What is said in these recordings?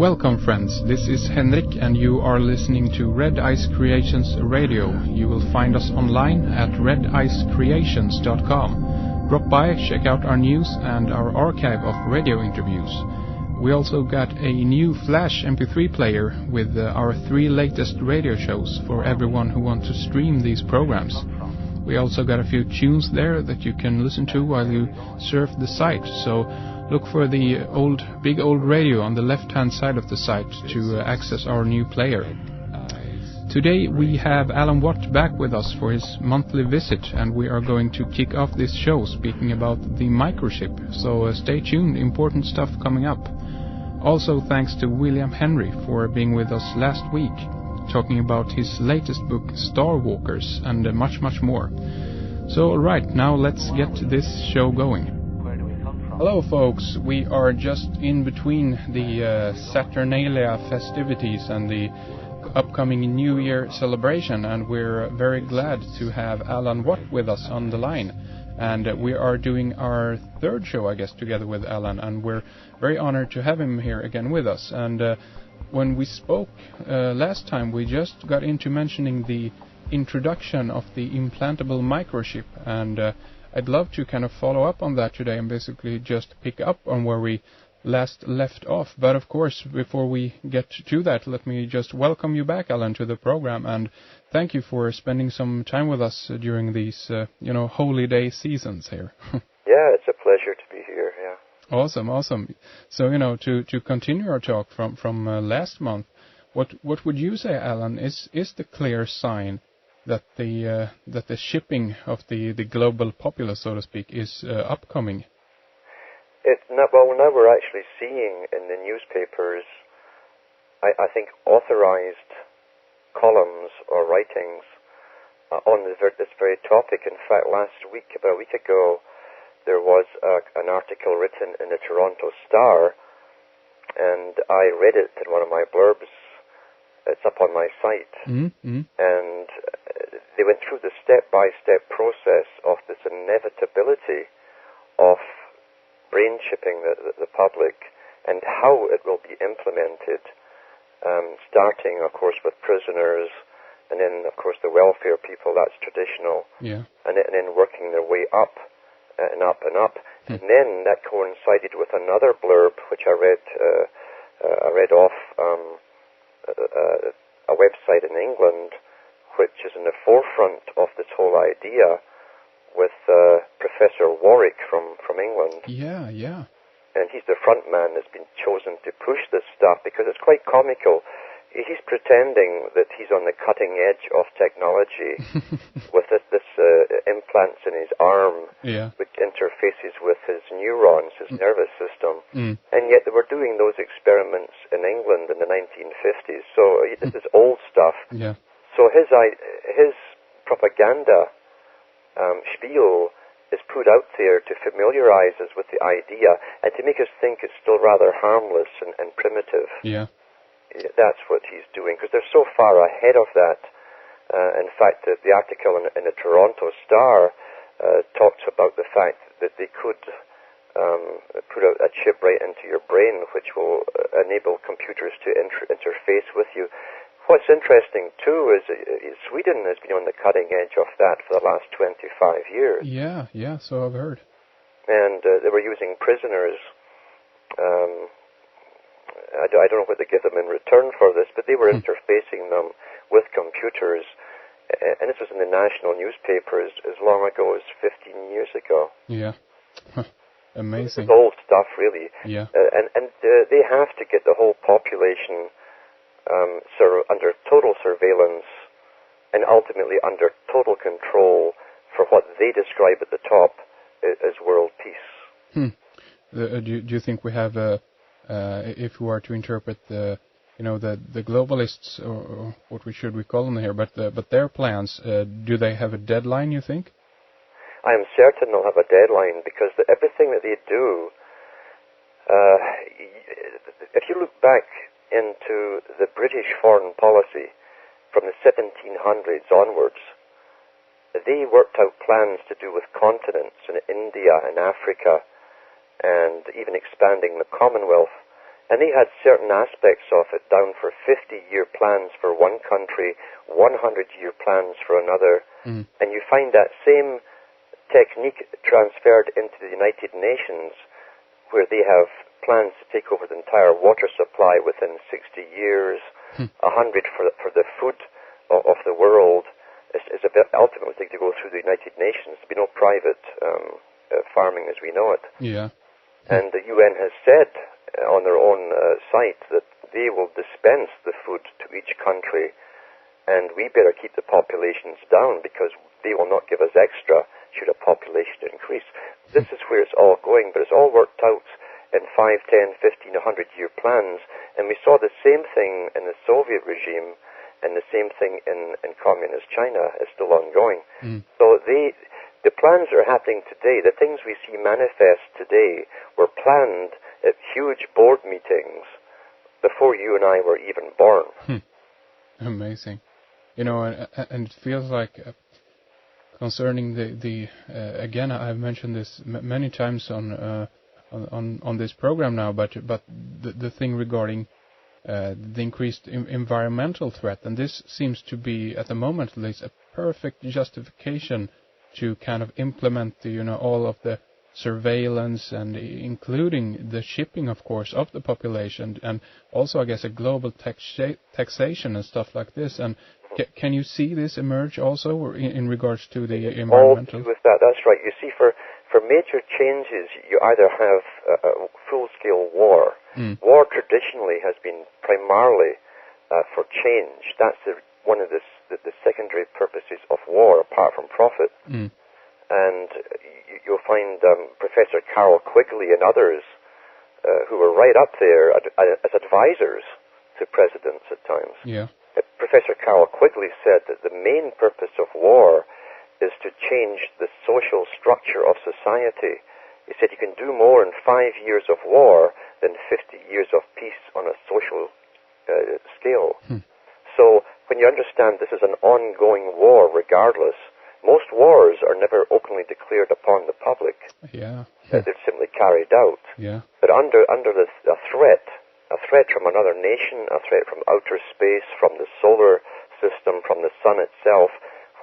Welcome friends, this is Henrik and you are listening to Red Ice Creations Radio. You will find us online at redicecreations.com. Drop by, check out our news and our archive of radio interviews. We also got a new Flash MP3 player with our 3 latest radio shows for everyone who wants to stream these programs. We also got a few tunes there that you can listen to while you surf the site, so look for the big old radio on the left-hand side of the site to access our new player. Today we have Alan Watt back with us for his monthly visit, and we are going to kick off this show speaking about the microchip, so stay tuned, important stuff coming up. Also thanks to William Henry for being with us last week, talking about his latest book Star Walkers and much more. So alright, now let's get this show going. Hello folks, we are just in between the Saturnalia festivities and the upcoming New Year celebration, and we're very glad to have Alan Watt with us on the line. And we are doing our 3rd show, I guess, together with Alan, and we're very honored to have him here again with us. And when we spoke last time, we just got into mentioning the introduction of the implantable microchip, and I'd love to kind of follow up on that today and basically just pick up on where we last left off. But of course, before we get to that, let me just welcome you back, Alan, to the program, and thank you for spending some time with us during these, holy day seasons here. Yeah, it's a pleasure to be here, yeah. Awesome. So, to continue our talk from last month, what would you say, Alan, is the clear sign that the shipping of the global populace, so to speak, is upcoming? Now we're actually seeing in the newspapers, I think, authorized columns or writings on this very topic. In fact, about a week ago, there was an article written in the Toronto Star, and I read it in one of my blurbs. It's up on my site. Mm-hmm. And they went through the step-by-step process of this inevitability of brain chipping the public and how it will be implemented, starting, of course, with prisoners, and then, of course, the welfare people, that's traditional, and then working their way up and up and up. And then that coincided with another blurb, which I read off a website in England, which is in the forefront of this whole idea, with Professor Warwick from England. Yeah. And he's the front man that's been chosen to push this stuff, because it's quite comical. He's pretending that he's on the cutting edge of technology with this implants in his arm, which interfaces with his neurons, his nervous system. And yet they were doing those experiments in England in the 1950s. So this is old stuff. Yeah. So his propaganda spiel is put out there to familiarize us with the idea and to make us think it's still rather harmless and primitive. Yeah. That's what he's doing, because they're so far ahead of that. In fact, the article in the Toronto Star talks about the fact that they could put a chip right into your brain, which will enable computers to interface with you. What's interesting, too, is Sweden has been on the cutting edge of that for the last 25 years. Yeah, so I've heard. And they were using prisoners. I don't know what they give them in return for this, but they were interfacing them with computers. And this was in the national newspapers as long ago as 15 years ago. Yeah. Amazing. It's old stuff, really. Yeah. And they have to get the whole population under total surveillance and ultimately under total control for what they describe at the top as world peace. Do you think we have, if we were to interpret the globalists, or what should we call them here, but their plans, do they have a deadline, you think? I am certain they'll have a deadline, because everything that they do, if you look back into the British foreign policy from the 1700s onwards, they worked out plans to do with continents in India and Africa, and even expanding the Commonwealth And they had certain aspects of it down for 50-year plans for one country, 100-year plans for another. And you find that same technique transferred into the United Nations, where they have plans to take over the entire water supply within 60 years, 100 for the food of the world. Is a bit ultimately thing to go through the United Nations. There'll be no private farming as we know it. Yeah. And the UN has said on their own site that they will dispense the food to each country, and we better keep the populations down because they will not give us extra should a population increase. This is where it's all going, but it's all worked out in 5, 10, 15, 100-year plans, and we saw the same thing in the Soviet regime, and the same thing in communist China is still ongoing. So the plans that are happening today, the things we see manifest today, were planned at huge board meetings before you and I were even born. Amazing. You know, and it feels like concerning the again, I've mentioned this many times on this program now, but the thing regarding the increased environmental threat, and this seems to be at the moment at least a perfect justification to kind of implement all of the surveillance and including the shipping, of course, of the population, and also I guess a global taxation and stuff like this. And can you see this emerge also in regards to the environmental? All with that, that's right. You see, for major changes, you either have a full-scale war. War traditionally has been primarily for change. That's one of the secondary purposes of war, apart from profit. And you'll find Professor Carroll Quigley and others who were right up there as advisors to presidents at times. Yeah. Professor Carroll Quigley said that the main purpose of war is to change the social structure of society. He said you can do more in 5 years of war than 50 years of peace on a social scale. So when you understand this is an ongoing war regardless, most wars are never openly declared upon the public. Yeah. They're simply carried out. Yeah. But under a threat from another nation, a threat from outer space, from the solar system, from the sun itself,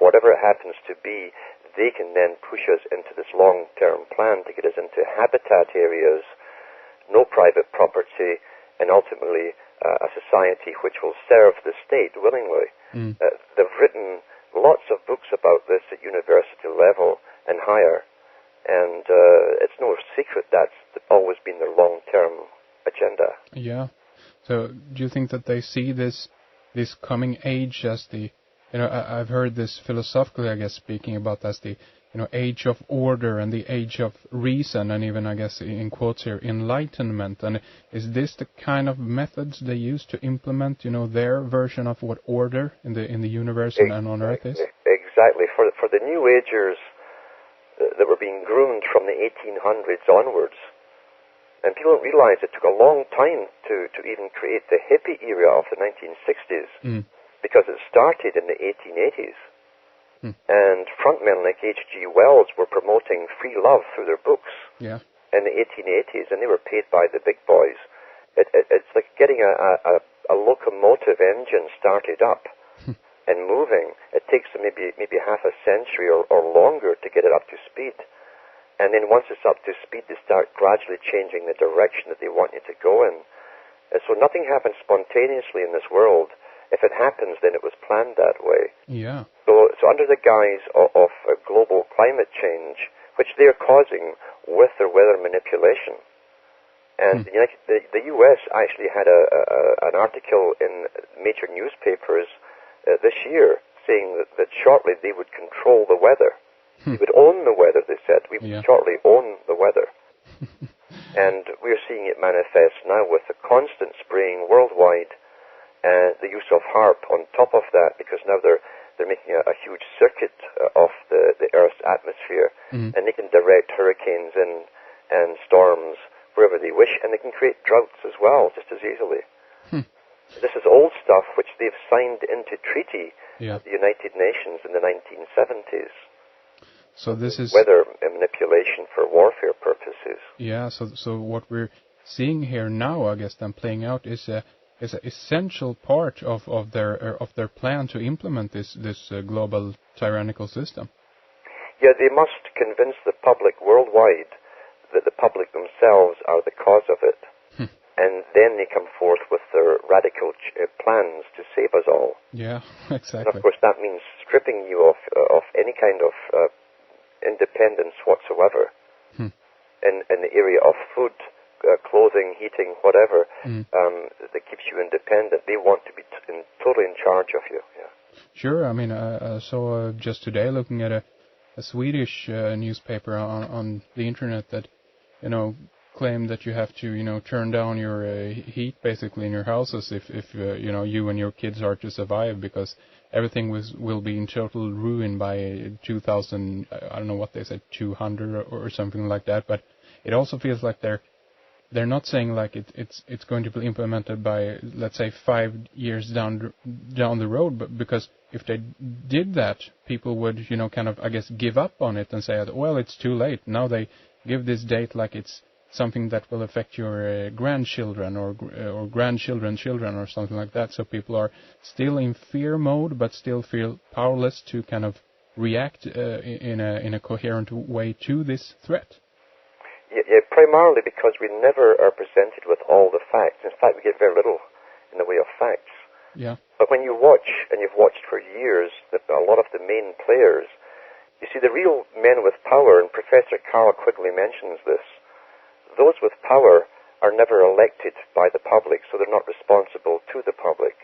whatever it happens to be, they can then push us into this long-term plan to get us into habitat areas, no private property, and ultimately a society which will serve the state willingly. They've written lots of books about this at university level and higher, and it's no secret that's always been their long-term agenda. Yeah. So do you think that they see this coming age as the, I've heard this philosophically, I guess, speaking about as the, age of order and the age of reason, and even, I guess, in quotes here, enlightenment. And is this the kind of methods they use to implement, their version of what order in the universe and on Earth is? Exactly. For the New Agers that were being groomed from the 1800s onwards, and people don't realize it took a long time to even create the hippie era of the 1960s, because it started in the 1880s. And frontmen like H.G. Wells were promoting free love through their books in the 1880s, and they were paid by the big boys. It's like getting a locomotive engine started up and moving. It takes maybe half a century or longer to get it up to speed. And then once it's up to speed, they start gradually changing the direction that they want you to go in. And so nothing happens spontaneously in this world. If it happens, then it was planned that way. Yeah. So under the guise of global climate change, which they're causing with their weather manipulation, and the U.S. actually had an article in major newspapers this year saying that shortly they would control the weather. They would own the weather, they said. We would shortly own the weather. And we're seeing it manifest now with the constant spraying worldwide, and the use of HAARP on top of that, because now they're making a huge circuit of the Earth's atmosphere, and they can direct hurricanes and storms wherever they wish, and they can create droughts as well, just as easily. This is old stuff which they've signed into treaty with the United Nations in the 1970s. So this is weather manipulation for warfare purposes. Yeah, so what we're seeing here now, I guess, than playing out is an essential part of their plan to implement this global tyrannical system. Yeah, they must convince the public worldwide that the public themselves are the cause of it. And then they come forth with their radical plans to save us all. Yeah, exactly. And of course that means stripping you of any kind of independence whatsoever in the area of food, clothing, heating, whatever, that keeps you independent. They want to be totally in charge of you. Yeah. Sure. I mean, I saw just today looking at a Swedish newspaper on the internet that, claim that you have to, turn down your heat basically in your houses if you and your kids are to survive, because everything will be in total ruin by 2000. I don't know what they said, 200 or something like that. But it also feels like they're not saying like it's going to be implemented by, let's say, 5 years down the road, but because if they did that, people would kind of, I guess, give up on it and say, well, it's too late. Now they give this date like it's something that will affect your grandchildren or grandchildren's children or something like that. So people are still in fear mode, but still feel powerless to kind of react in a coherent way to this threat. Yeah, primarily because we never are presented with all the facts. In fact, we get very little in the way of facts. Yeah. But when you watch, and you've watched for years, a lot of the main players, you see the real men with power, and Professor Carl Quigley mentions this. Those with power are never elected by the public, so they're not responsible to the public.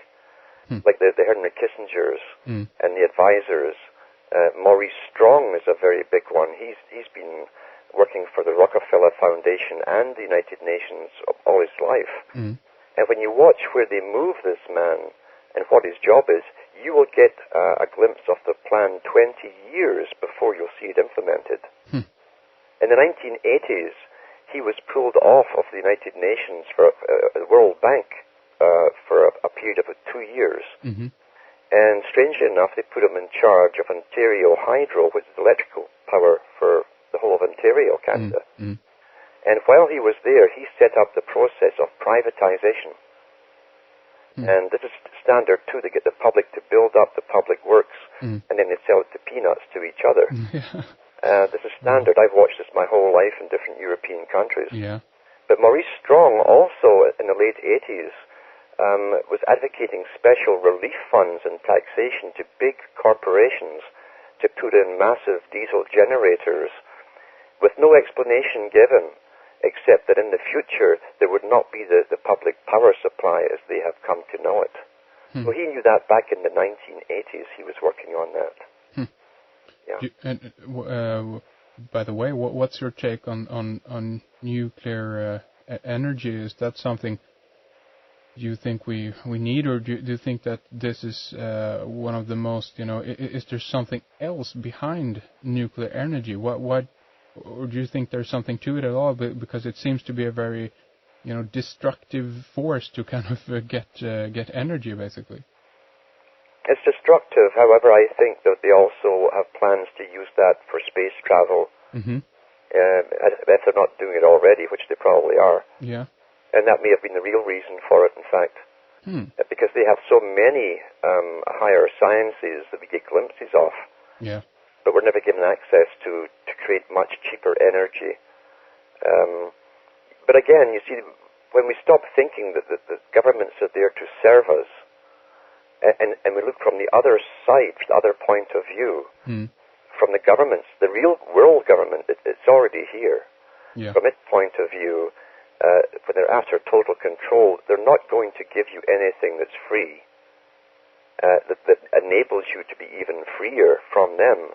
Like the Henry Kissingers and the advisors. Maurice Strong is a very big one. He's been working for the Rockefeller Foundation and the United Nations all his life. And when you watch where they move this man and what his job is, you will get a glimpse of the plan 20 years before you'll see it implemented. In the 1980s, he was pulled off of the United Nations for the World Bank for a period of 2 years. And strangely enough, they put him in charge of Ontario Hydro, which is electrical power for the whole of Ontario, Canada. And while he was there, he set up the process of privatization. And this is standard, too. They get the public to build up the public works, and then they sell it to peanuts to each other. This is standard. I've watched this my whole life in different European countries. Yeah. But Maurice Strong also, in the late 80s, was advocating special relief funds and taxation to big corporations to put in massive diesel generators with no explanation given, except that in the future there would not be the public power supply as they have come to know it. So he knew that back in the 1980s. He was working on that. Yeah. And by the way, what's your take on nuclear energy? Is that something you think we need, or do you think that this is one of the most, is there something else behind nuclear energy? What, or do you think there's something to it at all? Because it seems to be a very, destructive force to kind of get energy, basically. It's destructive. However, I think that they also have plans to use that for space travel. If they're not doing it already, which they probably are. Yeah. And that may have been the real reason for it, in fact. Because they have so many higher sciences that we get glimpses of. Yeah. But we're never given access to create much cheaper energy. But again, you see, when we stop thinking that the governments are there to serve us, and we look from the other side, the other point of view, from the governments, the real world government, it's already here. Yeah. From its point of view, when they're after total control, they're not going to give you anything that's free, that enables you to be even freer from them.